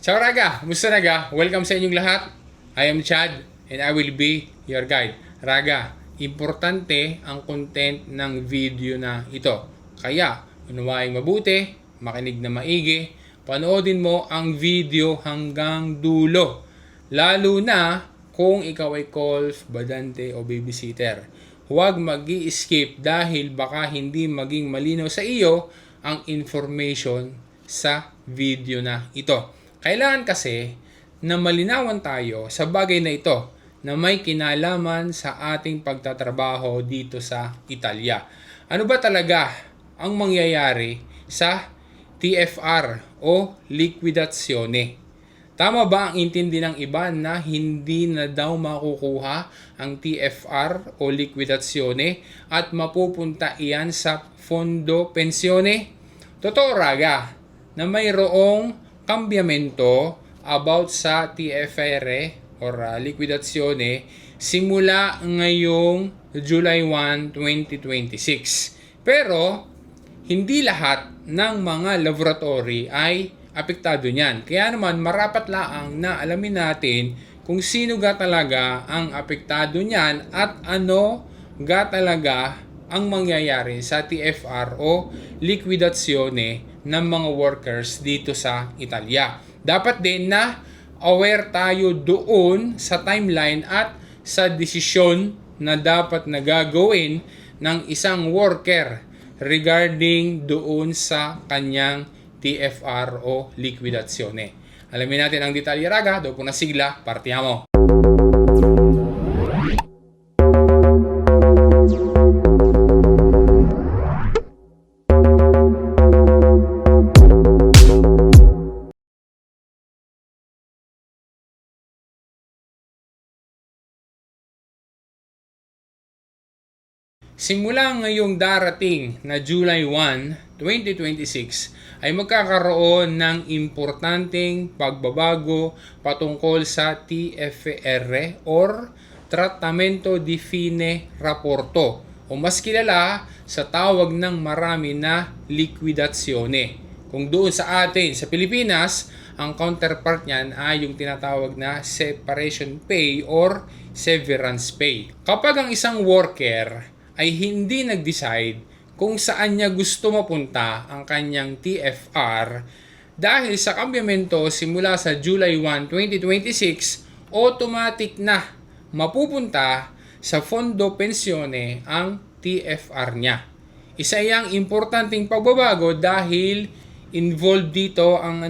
Ciao Raga! Musta Raga? Welcome sa inyong lahat. I am Chad and I will be your guide. Raga, importante ang content ng video na ito. Kaya, unawaing mabuti, makinig na maigi, panoodin mo ang video hanggang dulo. Lalo na kung ikaw ay golf, badante o babysitter. Huwag mag-i-skip dahil baka hindi maging malinaw sa iyo ang information sa video na ito. Kailangan kasi na malinawan tayo sa bagay na ito na may kinalaman sa ating pagtatrabaho dito sa Italia. Ano ba talaga ang mangyayari sa TFR o liquidazione? Tama ba ang intindi ng iba na hindi na daw makukuha ang TFR o liquidazione at mapupunta iyan sa fondo pensione? Totoo Raga na mayroong kambyamento about sa TFR or liquidazione simula ngayong July 1, 2026. Pero hindi lahat ng mga laboratory ay apektado niyan. Kaya naman marapat laang na alamin natin kung sino ga talaga ang apektado niyan at ano ga talaga ang mangyayari sa TFR o liquidazione ng mga workers dito sa Italia. Dapat din na aware tayo doon sa timeline at sa desisyon na dapat na gagawin ng isang worker regarding doon sa kanyang TFR o liquidazione. Alamin natin ang detalye Raga, doon po na sigla, partiamo! Simula ngayong darating na July 1, 2026 ay magkakaroon ng importanteng pagbabago patungkol sa TFR or Trattamento di Fine Rapporto o mas kilala sa tawag ng marami na liquidazione. Kung doon sa atin sa Pilipinas, ang counterpart niyan ay yung tinatawag na separation pay or severance pay. Kapag ang isang worker ay hindi nag-decide kung saan niya gusto mapunta ang kanyang TFR dahil sa kambyamento simula sa July 1, 2026, automatic na mapupunta sa fondo pensione ang TFR niya. Isa yang importanteng pagbabago dahil involved dito ang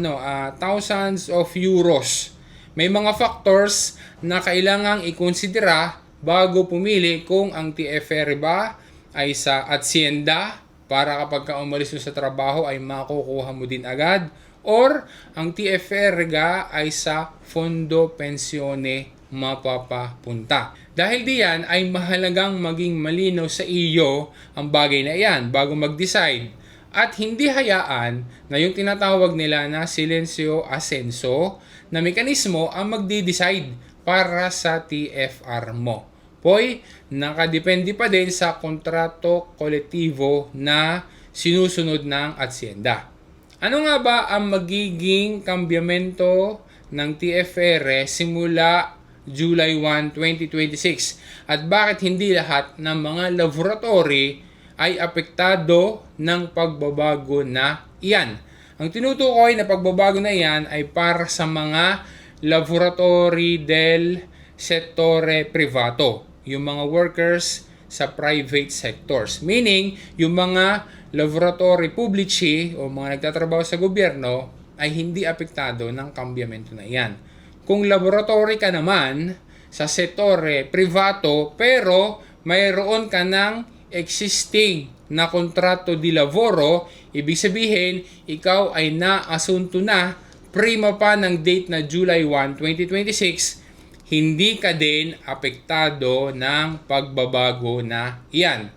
thousands of euros. May mga factors na kailangang ikonsidera bago pumili kung ang TFR ba ay sa Hacienda para kapag ka umalis mo sa trabaho ay makukuha mo din agad or ang TFR ga ay sa fondo pensione mapapapunta. Dahil diyan ay mahalagang maging malinaw sa iyo ang bagay na iyan bago mag-decide at hindi hayaan na yung tinatawag nila na silencio ascenso na mekanismo ang magdi-decide para sa TFR mo. Poy, nakadepende pa din sa kontrato kolektibo na sinusunod ng Hacienda. Ano nga ba ang magiging kambyamento ng TFR simula July 1, 2026? At bakit hindi lahat ng mga laboratory ay apektado ng pagbabago na iyan? Ang tinutukoy na pagbabago na iyan ay para sa mga laboratory del settore privato, yung mga workers sa private sectors. Meaning, yung mga laboratory pubblici o mga nagtatrabaho sa gobyerno ay hindi apektado ng kambyamento na iyan. Kung laboratory ka naman sa settore privato pero mayroon ka ng existing na kontrato di lavoro, ibig sabihin, ikaw ay naasunto na prima pa ng date na July 1, 2026, hindi ka din apektado ng pagbabago na iyan.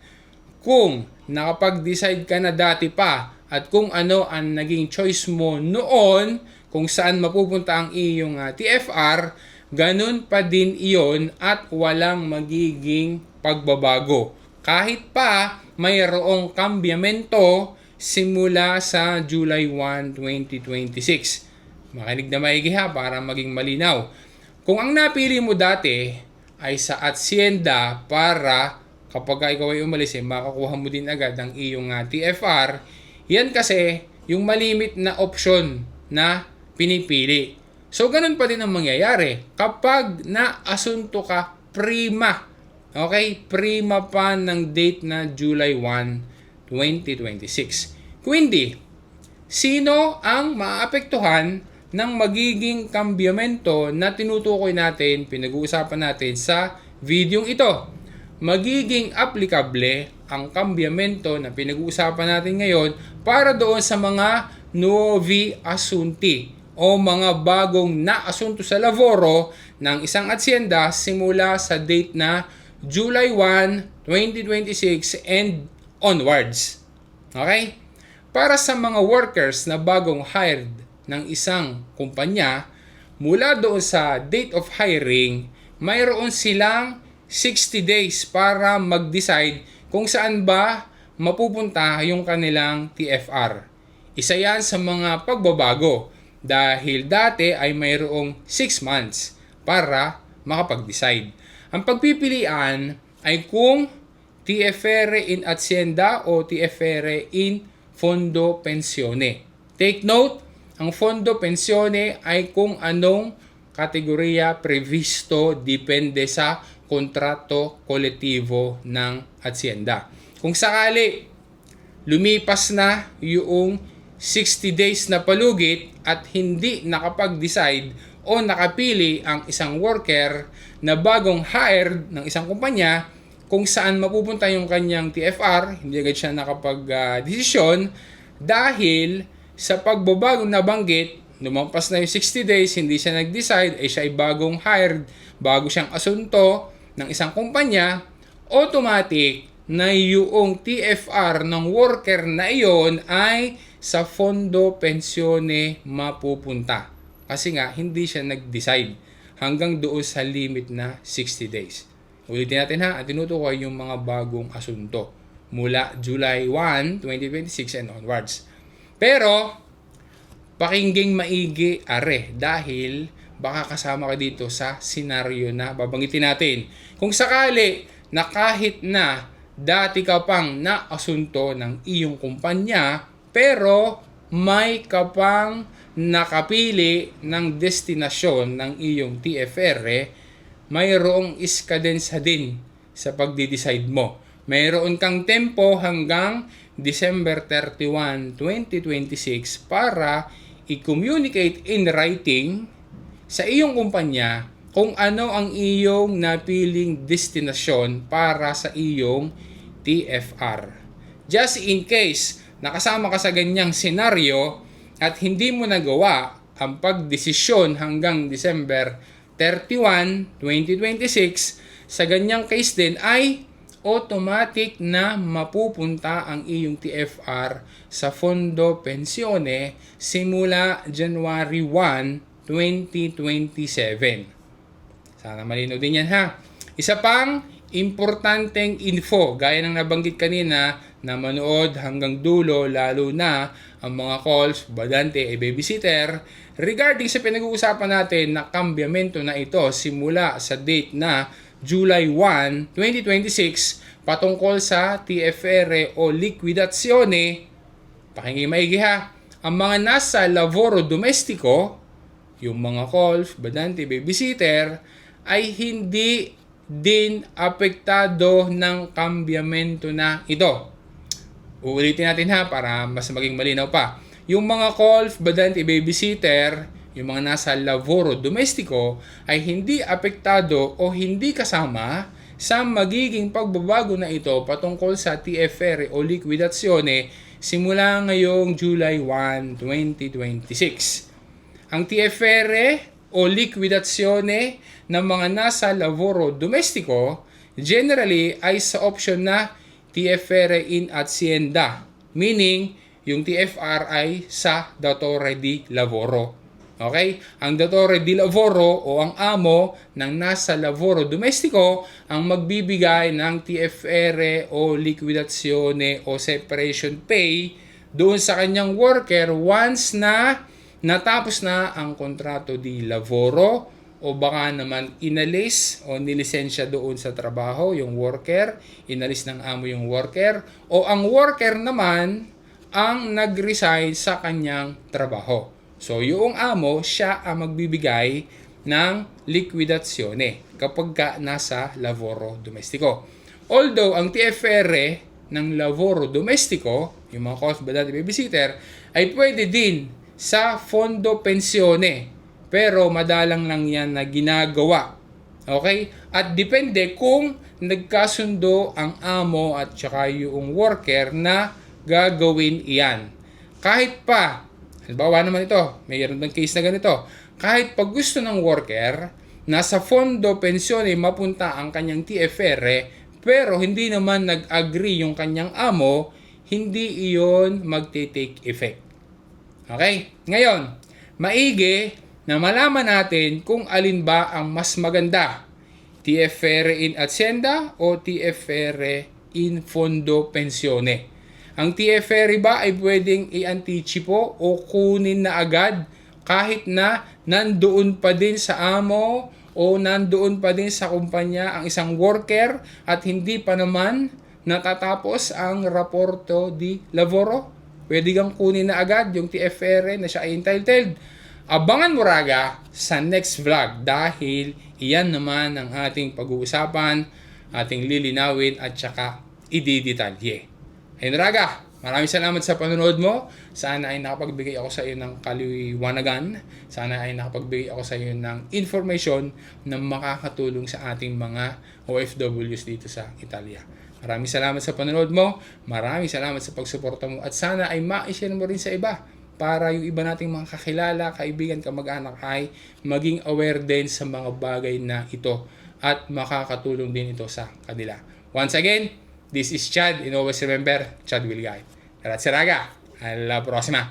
Kung nakapag-decide ka na dati pa at kung ano ang naging choice mo noon, kung saan mapupunta ang iyong TFR, ganun pa din iyon at walang magiging pagbabago. Kahit pa mayroong kambyamento simula sa July 1, 2026. Makinig na maigi ha para maging malinaw. Kung ang napili mo dati ay sa Hacienda para kapag ikaw ay umalis, makakuha mo din agad ang iyong TFR, yan kasi yung malimit na option na pinipili. So, ganun pa din ang mangyayari kapag naasunto ka prima. Okay? Prima pa ng date na July 1, 2026. Kundi, sino ang maapektuhan ng magiging kambyamento na tinutukoy natin, pinag-uusapan natin sa videong ito? Magiging applicable ang kambyamento na pinag-uusapan natin ngayon para doon sa mga nuovi assunti o mga bagong naasunto sa laboro ng isang hacienda simula sa date na July 1, 2026 and onwards. Okay? Para sa mga workers na bagong hired ng isang kumpanya, mula doon sa date of hiring, mayroon silang 60 days para mag-decide kung saan ba mapupunta yung kanilang TFR. Isa yan sa mga pagbabago dahil dati ay mayroong 6 months para makapag-decide. Ang pagpipilian ay kung TFR in Hacienda o TFR in Fondo Pensione. Take note, ang Fondo Pensione ay kung anong kategorya previsto depende sa kontrato kolektibo ng Hacienda. Kung sakali lumipas na yung 60 days na palugit at hindi nakapag-decide o nakapili ang isang worker na bagong hired ng isang kumpanya kung saan mapupunta yung kanyang TFR, hindi agad siya nakapag-desisyon dahil sa pagbabagong nabanggit, lumampas na yung 60 days, hindi siya nag-decide, siya ay bagong hired, bago siyang asunto ng isang kumpanya, automatic na yung TFR ng worker na iyon ay sa Fondo Pensione mapupunta. Kasi nga, hindi siya nag-decide hanggang doon sa limit na 60 days. Ulitin natin ha, at tinutukoy yung mga bagong asunto mula July 1, 2026 and onwards. Pero, pakinggang maigi are dahil baka kasama ka dito sa senaryo na babanggitin natin. Kung sakali na kahit na dati ka pang naasunto ng iyong kumpanya pero may ka pang nakapili ng destinasyon ng iyong TFR, mayroong iskadensa din sa pagdi-decide mo. Mayroon kang tempo hanggang December 31, 2026 para i-communicate in writing sa iyong kumpanya kung ano ang iyong napiling destinasyon para sa iyong TFR. Just in case nakasama ka sa ganyang senaryo at hindi mo nagawa ang pagdesisyon hanggang December 31, 2026, sa ganyang case din ay automatic na mapupunta ang iyong TFR sa Fondo Pensione simula January 1, 2027. Sana malinaw din yan ha. Isa pang importanteng info, gaya ng nabanggit kanina, na manood hanggang dulo, lalo na ang mga calls, badante, babysitter, regarding sa pinag-uusapan natin na kambyamento na ito simula sa date na July 1, 2026 patungkol sa TFR o liquidazione. Pakinggan maigi ha. Ang mga nasa lavoro domestico, yung mga calls, badante, babysitter, ay hindi din apektado ng kambyamento na ito. Uulitin natin ha para mas maging malinaw pa. Yung mga calls, badante, babysitter, yung mga nasa lavoro domestico ay hindi apektado o hindi kasama sa magiging pagbabago na ito patungkol sa TFR o liquidazione simula ngayong July 1, 2026. Ang TFR o liquidazione ng mga nasa lavoro domestico generally ay sa option na TFR in Hacienda, meaning yung TFR ay sa datore di lavoro. Okay? Ang datore di lavoro o ang amo ng nasa lavoro domestico ang magbibigay ng TFR o liquidazione o separation pay doon sa kanyang worker once na natapos na ang kontrato di lavoro o baka naman inalis o nilisensya doon sa trabaho yung worker, inalis ng amo yung worker, o ang worker naman ang nag-resign sa kanyang trabaho. So yung amo, siya ang magbibigay ng liquidazione kapag ka nasa lavoro domestico. Although ang TFR ng lavoro domestico, yung mga custodian babysitter, ay pwede din sa fondo pensione. Pero madalang lang yan na ginagawa. Okay? At depende kung nagkasundo ang amo at saka yung worker na gagawin iyan. Kahit pa, halimbawa naman ito, mayroon ng case na ganito, kahit pag gusto ng worker, nasa fondo pensione mapunta ang kanyang TFR, pero hindi naman nag-agree yung kanyang amo, hindi iyon magte-take effect. Okay? Ngayon, maigi na malaman natin kung alin ba ang mas maganda, TFR in Hacienda o TFR in Fondo Pensione. Ang TFR ba ay pwedeng i-anticipo o kunin na agad kahit na nandoon pa din sa amo o nandoon pa din sa kumpanya ang isang worker at hindi pa naman natatapos ang raporto di lavoro? Pwede kang kunin na agad yung TFR na siya ay entitled. Abangan mo raga sa next vlog dahil iyan naman ang ating pag-uusapan, ating lilinawin at saka ididetalye. Ayun raga, maraming salamat sa panonood mo. Sana ay nakapagbigay ako sa iyo ng kaliwanagan. Sana ay nakapagbigay ako sa iyo ng information na makakatulong sa ating mga OFWs dito sa Italia. Maraming salamat sa panonood mo. Maraming salamat sa pagsuporta mo at sana ay ma-share mo rin sa iba para yung iba nating mga kakilala, kaibigan, kamag-anak ay maging aware din sa mga bagay na ito at makakatulong din ito sa kanila. Once again, this is Chad and always remember, Chad will guide. Grazie raga, alla prossima!